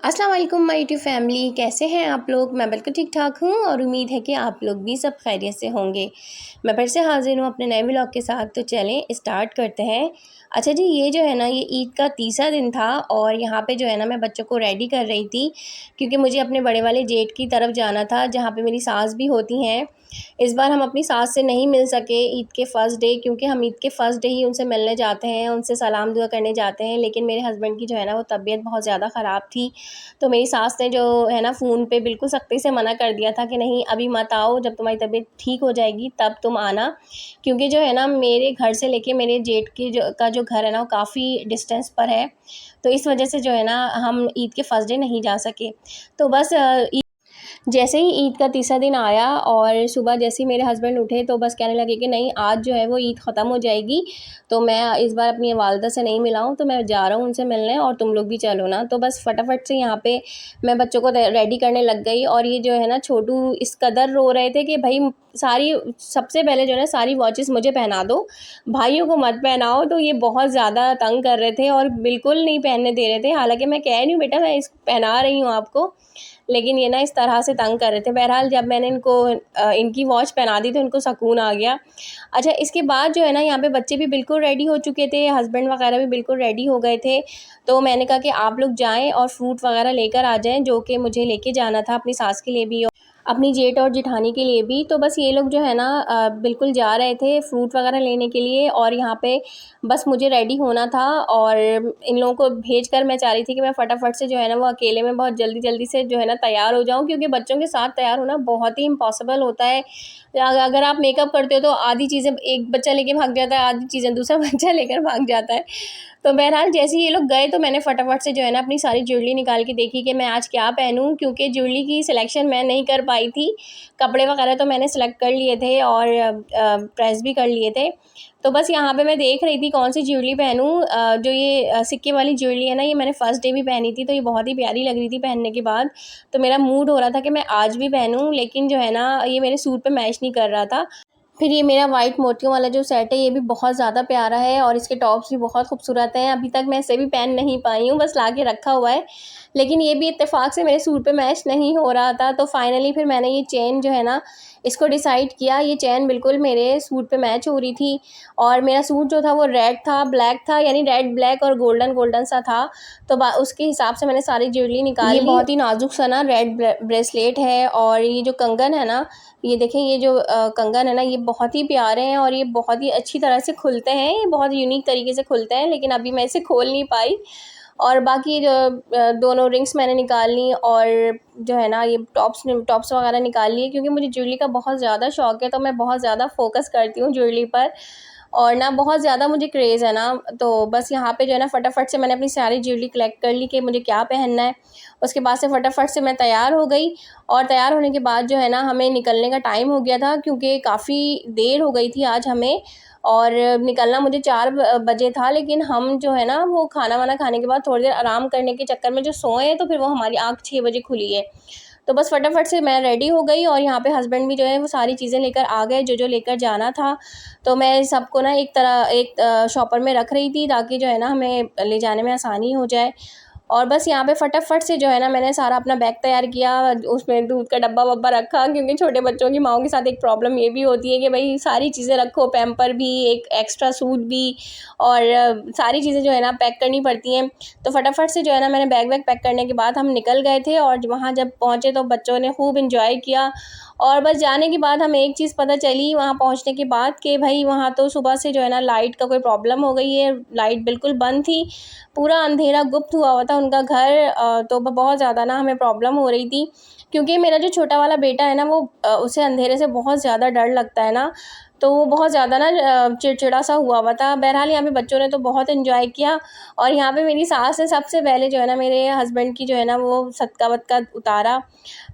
अस्सलाम वालेकुम my YouTube family, कैसे हैं आप लोग। मैं बिल्कुल ठीक ठाक हूँ और उम्मीद है कि आप लोग भी सब खैरियत से होंगे। मैं फिर से हाज़िर हूँ अपने नए व्लॉग के साथ, तो चलें स्टार्ट करते हैं। अच्छा जी, ये जो है ना, ये ईद का तीसरा दिन था और यहाँ पे जो है ना, मैं बच्चों को रेडी कर रही थी क्योंकि मुझे अपने बड़े वाले जेठ की तरफ जाना था जहाँ पे मेरी सास भी होती हैं। इस बार हम अपनी सास से नहीं मिल सके ईद के फ़र्स्ट डे, क्योंकि हम ईद के फ़र्स्ट डे ही उनसे मिलने जाते हैं, उनसे सलाम दुआ करने जाते हैं। लेकिन मेरे हस्बैंड की जो है ना, वो तबीयत बहुत ज़्यादा ख़राब थी, तो मेरी सास ने जो है ना, फ़ोन पे बिल्कुल सख्ती से मना कर दिया था कि नहीं अभी मत आओ, जब तुम्हारी तबीयत ठीक हो जाएगी तब तुम आना। क्योंकि जो है ना, मेरे घर से लेके मेरे जेठ की जो घर है ना, वो काफ़ी डिस्टेंस पर है, तो इस वजह से जो है ना, हम ईद के फर्स्ट डे नहीं जा सके। तो बस जैसे ही ईद का तीसरा दिन आया और सुबह जैसे ही मेरे हस्बैंड उठे, तो बस कहने लगे कि नहीं आज जो है वो ईद ख़त्म हो जाएगी, तो मैं इस बार अपनी वालदा से नहीं मिला हूँ, तो मैं जा रहा हूँ उनसे मिलने और तुम लोग भी चलो ना। तो बस फटाफट से यहाँ पे मैं बच्चों को रेडी करने लग गई। और ये जो है ना, छोटू इस कदर रो रहे थे कि भाई सारी सबसे पहले जो है ना, सारी वॉचेस मुझे पहना दो, भाइयों को मत पहनाओ। तो ये बहुत ज़्यादा तंग कर रहे थे और बिल्कुल नहीं पहनने दे रहे थे। हालांकि मैं कह रही हूँ बेटा मैं इस पहना रही हूँ आपको, लेकिन ये ना इस तरह से तंग कर रहे थे। बहरहाल जब मैंने इनको इनकी वॉच पहना दी तो इनको सुकून आ गया। अच्छा, इसके बाद जो है ना, यहाँ पे बच्चे भी बिल्कुल रेडी हो चुके थे, हस्बैंड वगैरह भी बिल्कुल रेडी हो गए थे। तो मैंने कहा कि आप लोग जाएं और फ्रूट वगैरह लेकर आ जाएं, जो कि मुझे लेके जाना था अपनी सास के लिए भी और अपनी जेठ और जेठानी के लिए भी। तो बस ये लोग जो है ना, बिल्कुल जा रहे थे फ्रूट वगैरह लेने के लिए और यहाँ पे बस मुझे रेडी होना था। और इन लोगों को भेज कर मैं चाह रही थी कि मैं फटाफट से जो है ना, वो अकेले में बहुत जल्दी जल्दी से जो है ना तैयार हो जाऊँ, क्योंकि बच्चों के साथ तैयार होना बहुत ही इम्पॉसिबल होता है। अगर आप मेकअप करते हो तो आधी चीज़ें एक बच्चा लेके भाग जाता है, आधी चीज़ें दूसरा बच्चा लेकर भाग जाता है। तो बहरहाल जैसे ही ये लोग गए, तो मैंने फटाफट से जो है ना, अपनी सारी ज्वेलरी निकाल के देखी कि मैं आज क्या पहनूं, क्योंकि ज्वेलरी की सिलेक्शन मैं नहीं कर पाई थी। कपड़े वगैरह तो मैंने सेलेक्ट कर लिए थे और प्रेस भी कर लिए थे। तो बस यहाँ पे मैं देख रही थी कौन सी ज्वेलरी पहनूं। जो ये सिक्के वाली ज्वेलरी है ना, ये मैंने फर्स्ट डे भी पहनी थी, तो ये बहुत ही प्यारी लग रही थी पहनने के बाद। तो मेरा मूड हो रहा था कि मैं आज भी पहनूं, लेकिन जो है ना, ये मेरे सूट पे मैच नहीं कर रहा था। फिर ये मेरा वाइट मोतियों वाला जो सेट है, ये भी बहुत ज़्यादा प्यारा है और इसके टॉप्स भी बहुत खूबसूरत हैं। अभी तक मैं इसे भी पहन नहीं पाई हूँ, बस ला के रखा हुआ है, लेकिन ये भी इत्तेफाक से मेरे सूट पे मैच नहीं हो रहा था। तो फाइनली फिर मैंने ये चेन जो है ना, इसको डिसाइड किया। ये चेन बिल्कुल मेरे सूट पे मैच हो रही थी और मेरा सूट जो था वो रेड था, ब्लैक था, यानी रेड ब्लैक और गोल्डन गोल्डन सा था। तो उसके हिसाब से मैंने सारी ज्वेलरी निकाल ली। ये बहुत ही नाजुक सा ना रेड ब्रेसलेट है और ये जो कंगन है ना, ये देखें, ये जो कंगन है ना, ये बहुत ही प्यारे हैं और ये बहुत ही अच्छी तरह से खुलते हैं, ये बहुत यूनिक तरीके से खुलते हैं, लेकिन अभी मैं इसे खोल नहीं पाई। और बाकी जो दोनों रिंग्स मैंने निकाल ली और जो है ना, ये टॉप्स वगैरह निकाल लिए, क्योंकि मुझे ज्वेलरी का बहुत ज़्यादा शौक है, तो मैं बहुत ज़्यादा फोकस करती हूँ ज्वेलरी पर और ना बहुत ज़्यादा मुझे क्रेज़ है ना। तो बस यहाँ पे जो है ना, फटाफट से मैंने अपनी सारी ज्वेलरी कलेक्ट कर ली कि मुझे क्या पहनना है। उसके बाद से फटाफट से मैं तैयार हो गई और तैयार होने के बाद जो है ना, हमें निकलने का टाइम हो गया था, क्योंकि काफ़ी देर हो गई थी आज हमें और निकलना मुझे 4 बजे था। लेकिन हम जो है ना, वो खाना वाना खाने के बाद थोड़ी देर आराम करने के चक्कर में जो सोए हैं, तो फिर वो हमारी आँख 6 बजे खुली है। तो बस फटाफट से मैं रेडी हो गई और यहाँ पे हस्बैंड भी जो है वो सारी चीज़ें लेकर आ गए जो लेकर जाना था। तो मैं सबको ना एक शॉपर में रख रही थी, ताकि जो है ना, हमें ले जाने में आसानी हो जाए। और बस यहाँ पे फटाफट से जो है ना, मैंने सारा अपना बैग तैयार किया, उसमें दूध का डब्बा वब्बा रखा, क्योंकि छोटे बच्चों की माँओं के साथ एक प्रॉब्लम ये भी होती है कि भाई सारी चीज़ें रखो, पैम्पर भी, एक एक्स्ट्रा सूट भी और सारी चीज़ें जो है ना पैक करनी पड़ती हैं। तो फटाफट से जो है ना, मैंने बैग वैग पैक करने के बाद हम निकल गए थे और वहाँ जब पहुँचे तो बच्चों ने खूब इंजॉय किया। और बस जाने के बाद हमें एक चीज़ पता चली वहाँ पहुँचने के बाद कि भाई वहाँ तो सुबह से जो है ना, लाइट का कोई प्रॉब्लम हो गई है, लाइट बिल्कुल बंद थी, पूरा अंधेरा गुप्त हुआ हुआ था उनका घर। तो बहुत ज़्यादा ना हमें प्रॉब्लम हो रही थी, क्योंकि मेरा जो छोटा वाला बेटा है ना, वो उसे अंधेरे से बहुत ज़्यादा डर लगता है ना, तो वो बहुत ज़्यादा ना चिड़चिड़ा सा हुआ हुआ था। बहरहाल यहाँ पे बच्चों ने तो बहुत एंजॉय किया और यहाँ पे मेरी सास ने सबसे पहले जो है ना, मेरे हस्बैंड की जो है ना, वो सदका वदका उतारा।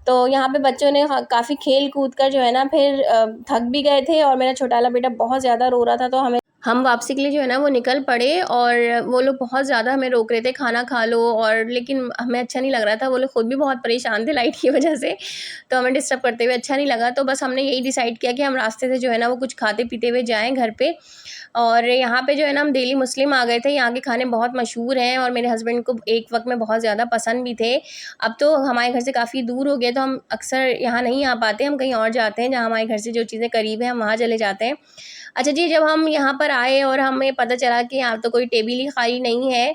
तो यहाँ पे बच्चों ने काफ़ी खेल कूद कर जो है ना, फिर थक भी गए थे और मेरा छोटा वाला बेटा बहुत ज़्यादा रो रहा था, तो हमें हम वापसी के लिए जो है ना वो निकल पड़े और वो लोग बहुत ज़्यादा हमें रोक रहे थे, खाना खा लो, और लेकिन हमें अच्छा नहीं लग रहा था। वो लोग खुद भी बहुत परेशान थे लाइट की वजह से, तो हमें डिस्टर्ब करते हुए अच्छा नहीं लगा। तो बस हमने यही डिसाइड किया कि हम रास्ते से जो है ना वो कुछ खाते पीते हुए जाएँ घर पे। और यहाँ पे जो है ना हम डेली मुस्लिम आ गए थे। यहाँ के खाने बहुत मशहूर हैं और मेरे हस्बैंड को एक वक़्त में बहुत ज़्यादा पसंद भी थे। अब तो हमारे घर से काफ़ी दूर हो गए, तो हम अक्सर यहाँ नहीं आ पाते, हम कहीं और जाते हैं जहाँ हमारे घर से जो चीज़ें करीब हैं हम वहाँ चले जाते हैं। अच्छा जी, जब हम यहाँ पर आए और हमें पता चला कि यहाँ तो कोई टेबल ही खाली नहीं है,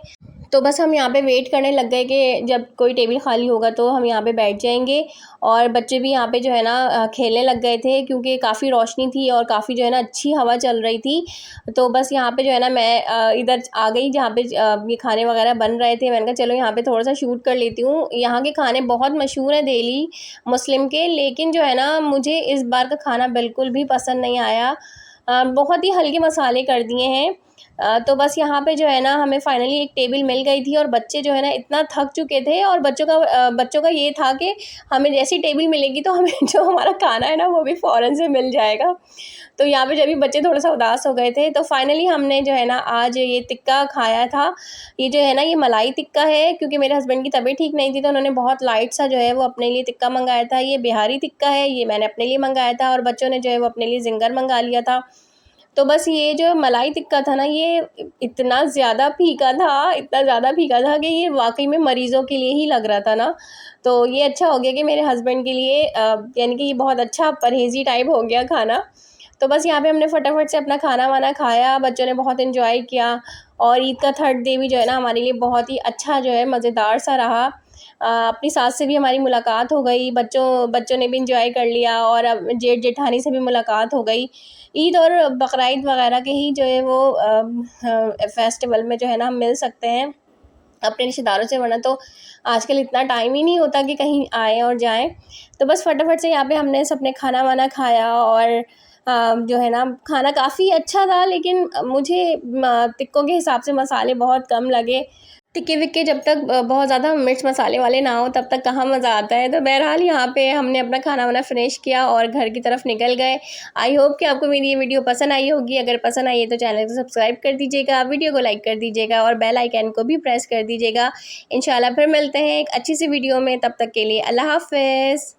तो बस हम यहाँ पे वेट करने लग गए कि जब कोई टेबल खाली होगा तो हम यहाँ पे बैठ जाएंगे। और बच्चे भी यहाँ पे जो है ना खेलने लग गए थे, क्योंकि काफ़ी रोशनी थी और काफ़ी जो है ना अच्छी हवा चल रही थी। तो बस यहाँ पे जो है ना मैं इधर आ गई जहाँ पे ये खाने वगैरह बन रहे थे। मैंने कहा चलो यहाँ पे थोड़ा सा शूट कर लेती हूँ। यहाँ के खाने बहुत मशहूर हैं दिल्ली मुस्लिम के, लेकिन जो है ना मुझे इस बार का खाना बिल्कुल भी पसंद नहीं आया। बहुत ही हल्के मसाले कर दिए हैं। तो बस यहाँ पे जो है ना हमें फाइनली एक टेबल मिल गई थी, और बच्चे जो है ना इतना थक चुके थे, और बच्चों का ये था कि हमें जैसी टेबल मिलेगी तो हमें जो हमारा खाना है ना वो भी फ़ौरन से मिल जाएगा। तो यहाँ पे जब भी बच्चे थोड़ा-सा उदास हो गए थे, तो फाइनली हमने जो है ना आज ये टिक्का खाया था। ये जो है ना ये मलाई टिक्का है, क्योंकि मेरे हस्बैंड की तबीयत ठीक नहीं थी, तो उन्होंने बहुत लाइट सा जो है वो अपने लिए टिक्का मँगाया था। ये बिहारी टिक्का है, ये मैंने अपने लिए मँगाया था, और बच्चों ने जो है वो अपने लिए ज़िंगर मँगा लिया था। तो बस ये जो मलाई टिक्का था ना, ये इतना ज़्यादा फीका था, इतना ज़्यादा फीका था कि ये वाक़ई में मरीज़ों के लिए ही लग रहा था ना। तो ये अच्छा हो गया कि मेरे हस्बैंड के लिए यानी कि ये बहुत अच्छा परहेज़ी टाइप हो गया खाना। तो बस यहाँ पे हमने फटाफट से अपना खाना-वाना खाया, बच्चों ने बहुत एन्जॉय किया, और ईद का थर्ड डे भी जो है ना हमारे लिए बहुत ही अच्छा जो है मज़ेदार सा रहा। अपनी सास से भी हमारी मुलाकात हो गई, बच्चों बच्चों ने भी एन्जॉय कर लिया, और अब जेठ-जेठानी से भी मुलाकात हो गई। ईद और बकरा-ईद वग़ैरह के ही जो है वो फेस्टिवल में जो है ना हम मिल सकते हैं अपने रिश्तेदारों से, वरना तो आजकल इतना टाइम ही नहीं होता कि कहीं आएँ और जाएँ। तो बस फटाफट से यहाँ पे हमने सबने खाना-वाना खाया, और जो है ना खाना काफ़ी अच्छा था, लेकिन मुझे टिक्कों के हिसाब से मसाले बहुत कम लगे। टिक्के-विक्के जब तक बहुत ज़्यादा मिर्च मसाले वाले ना हो तब तक कहाँ मज़ा आता है। तो बहरहाल यहाँ पे हमने अपना खाना-वाना फ़िनिश किया और घर की तरफ निकल गए। आई होप कि आपको मेरी ये वीडियो पसंद आई होगी। अगर पसंद आई है तो चैनल को सब्सक्राइब कर दीजिएगा, वीडियो को लाइक कर दीजिएगा, और बेल आइकन को भी प्रेस कर दीजिएगा। इंशाल्लाह फिर मिलते हैं एक अच्छी सी वीडियो में, तब तक के लिए अल्लाह हाफ़िज़।